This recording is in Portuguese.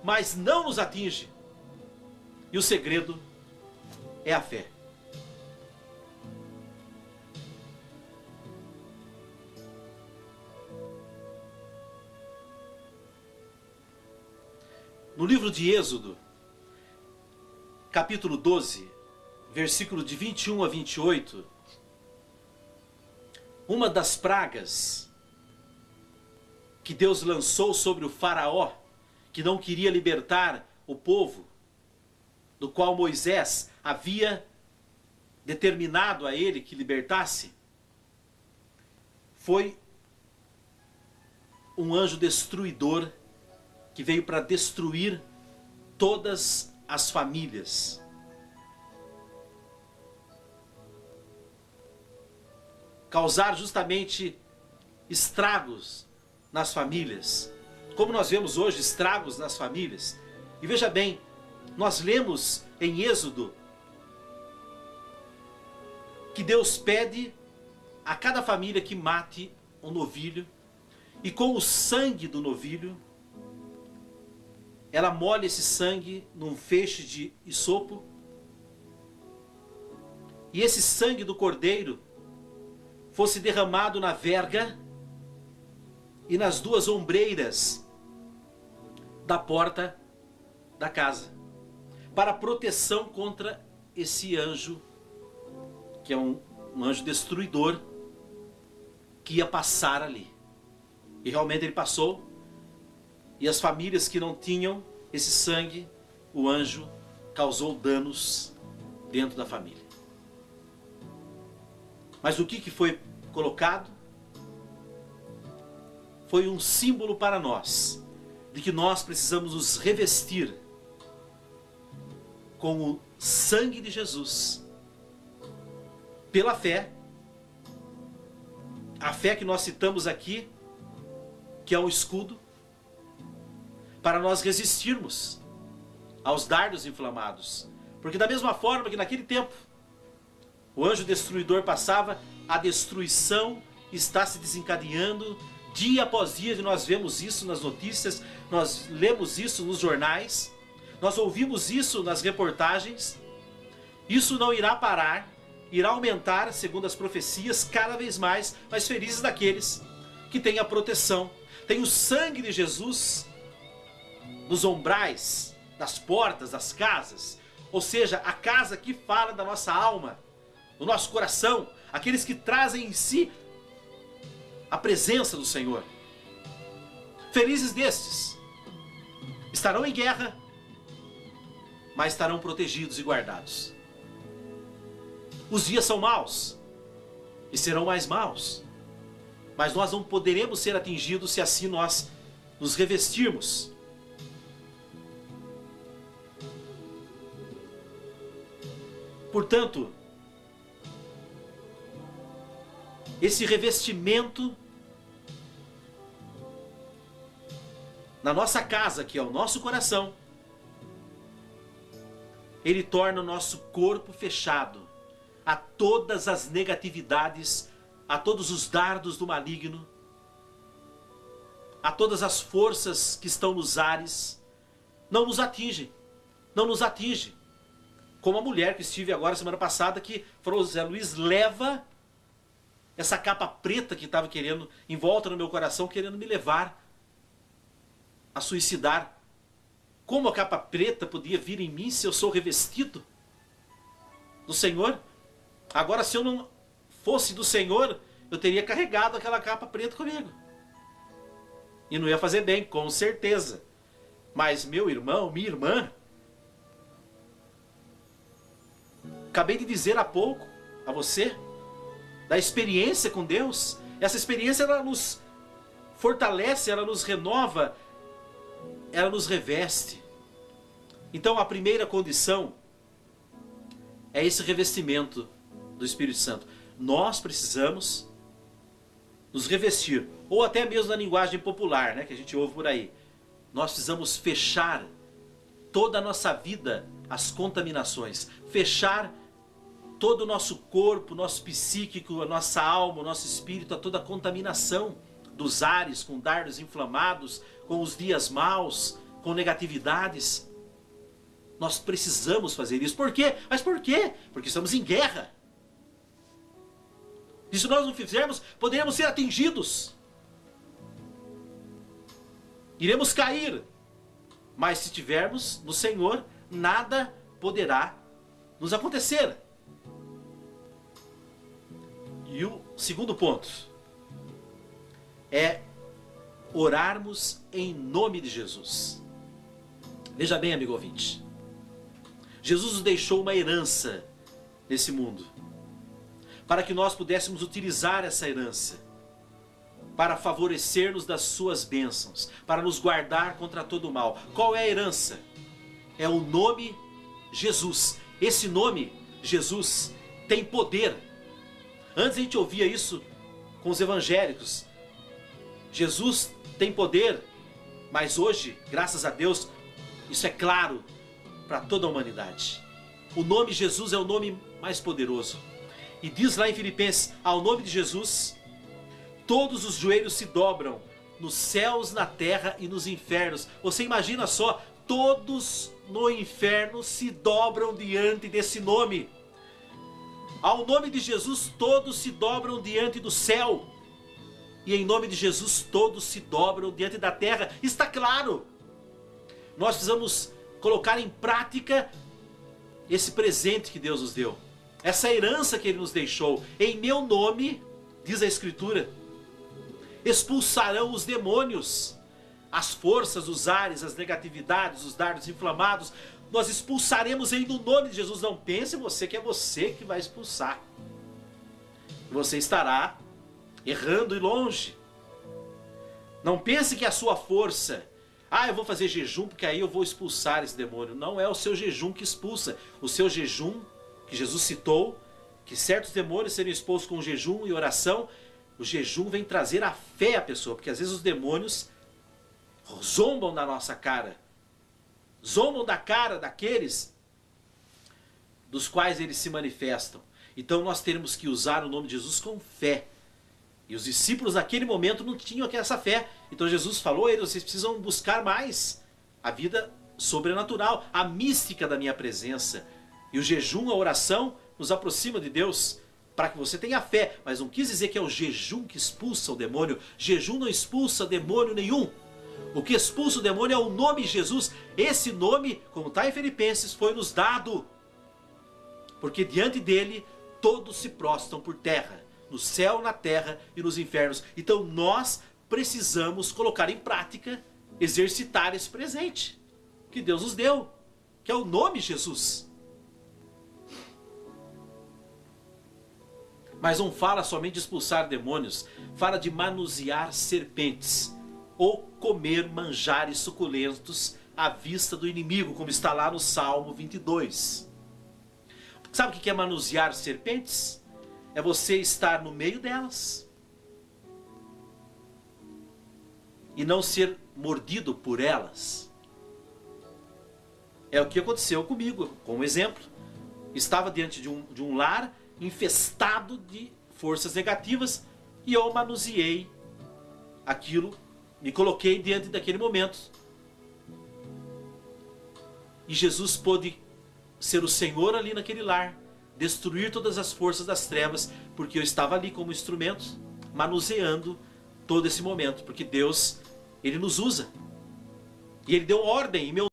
mas não nos atinge. E o segredo é a fé. No livro de Êxodo, capítulo 12, versículo de 21 a 28, uma das pragas que Deus lançou sobre o faraó, que não queria libertar o povo, do qual Moisés havia determinado a ele que libertasse, foi um anjo destruidor que veio para destruir todas as famílias. Causar justamente estragos nas famílias. Como nós vemos hoje estragos nas famílias. E veja bem, nós lemos em Êxodo que Deus pede a cada família que mate um novilho e com o sangue do novilho ela molha esse sangue num feixe de isopo e esse sangue do cordeiro fosse derramado na verga e nas duas ombreiras da porta da casa, para proteção contra esse anjo, que é um anjo destruidor, que ia passar ali. E realmente ele passou, e as famílias que não tinham esse sangue, o anjo causou danos dentro da família. Mas o que foi colocado? Foi um símbolo para nós, de que nós precisamos nos revestir com o sangue de Jesus, pela fé, a fé que nós citamos aqui, que é um escudo, para nós resistirmos aos dardos inflamados. Porque da mesma forma que naquele tempo o anjo destruidor passava, a destruição está se desencadeando dia após dia, e nós vemos isso nas notícias, nós lemos isso nos jornais, nós ouvimos isso nas reportagens. Isso não irá parar, irá aumentar, segundo as profecias, cada vez mais, mas felizes daqueles que têm a proteção, têm o sangue de Jesus nos umbrais, das portas, das casas, ou seja, a casa que fala da nossa alma, do nosso coração, aqueles que trazem em si a presença do Senhor. Felizes destes, estarão em guerra, mas estarão protegidos e guardados. Os dias são maus, e serão mais maus, mas nós não poderemos ser atingidos se assim nós nos revestirmos. Portanto, esse revestimento na nossa casa, que é o nosso coração, ele torna o nosso corpo fechado a todas as negatividades, a todos os dardos do maligno, a todas as forças que estão nos ares. Não nos atingem, não nos atinge. Como a mulher que estive agora semana passada, que falou: Zé Luiz, leva essa capa preta que estava querendo, em volta no meu coração, querendo me levar a suicidar. Como a capa preta podia vir em mim se eu sou revestido do Senhor? Agora, se eu não fosse do Senhor, eu teria carregado aquela capa preta comigo. E não ia fazer bem, com certeza. Mas meu irmão, minha irmã, acabei de dizer há pouco a você da experiência com Deus. Essa experiência, ela nos fortalece, ela nos renova, ela nos reveste. Então a primeira condição é esse revestimento do Espírito Santo. Nós precisamos nos revestir, ou até mesmo na linguagem popular, né, que a gente ouve por aí. Nós precisamos fechar toda a nossa vida às contaminações, fechar todo o nosso corpo, nosso psíquico, a nossa alma, o nosso espírito, a toda a contaminação dos ares, com dardos inflamados, com os dias maus, com negatividades. Nós precisamos fazer isso. Por quê? Mas por quê? Porque estamos em guerra. E se nós não fizermos, poderemos ser atingidos. Iremos cair. Mas se estivermos no Senhor, nada poderá nos acontecer. E o segundo ponto é orarmos em nome de Jesus. Veja bem, amigo ouvinte. Jesus nos deixou uma herança nesse mundo, para que nós pudéssemos utilizar essa herança para favorecer-nos das suas bênçãos, para nos guardar contra todo o mal. Qual é a herança? É o nome Jesus. Esse nome, Jesus, tem poder. Antes a gente ouvia isso com os evangélicos. Jesus tem poder, mas hoje, graças a Deus, isso é claro para toda a humanidade. O nome Jesus é o nome mais poderoso. E diz lá em Filipenses, ao nome de Jesus, todos os joelhos se dobram, nos céus, na terra e nos infernos. Você imagina só, todos no inferno se dobram diante desse nome. Ao nome de Jesus, todos se dobram diante do céu. E em nome de Jesus, todos se dobram diante da terra. Está claro. Nós precisamos colocar em prática esse presente que Deus nos deu. Essa herança que Ele nos deixou. Em meu nome, diz a Escritura, expulsarão os demônios, as forças, os ares, as negatividades, os dardos inflamados. Nós expulsaremos em nome de Jesus. Não pense você que é você que vai expulsar. Você estará errando e longe. Não pense que a sua força, eu vou fazer jejum porque aí eu vou expulsar esse demônio. Não é o seu jejum que expulsa. O seu jejum, que Jesus citou, que certos demônios seriam expulsos com jejum e oração, o jejum vem trazer a fé à pessoa, porque às vezes os demônios zombam da nossa cara, zombam da cara daqueles dos quais eles se manifestam. Então nós temos que usar o nome de Jesus com fé. E os discípulos naquele momento não tinham essa fé. Então Jesus falou a eles, vocês precisam buscar mais a vida sobrenatural, a mística da minha presença. E o jejum, a oração, nos aproxima de Deus para que você tenha fé. Mas não quis dizer que é o jejum que expulsa o demônio. Jejum não expulsa demônio nenhum. O que expulsa o demônio é o nome de Jesus. Esse nome, como está em Filipenses, foi nos dado. Porque diante dele, todos se prostram por terra. No céu, na terra e nos infernos. Então nós precisamos colocar em prática, exercitar esse presente que Deus nos deu, que é o nome Jesus. Mas não fala somente de expulsar demônios, fala de manusear serpentes, ou comer manjares suculentos à vista do inimigo, como está lá no Salmo 22. Sabe o que é manusear serpentes? É você estar no meio delas e não ser mordido por elas. É o que aconteceu comigo, como exemplo. Estava diante de um lar infestado de forças negativas e eu manuseei aquilo, me coloquei diante daquele momento. E Jesus pôde ser o Senhor ali naquele lar, destruir todas as forças das trevas, porque eu estava ali como instrumento, manuseando todo esse momento, porque Deus, Ele nos usa. E Ele deu ordem em meu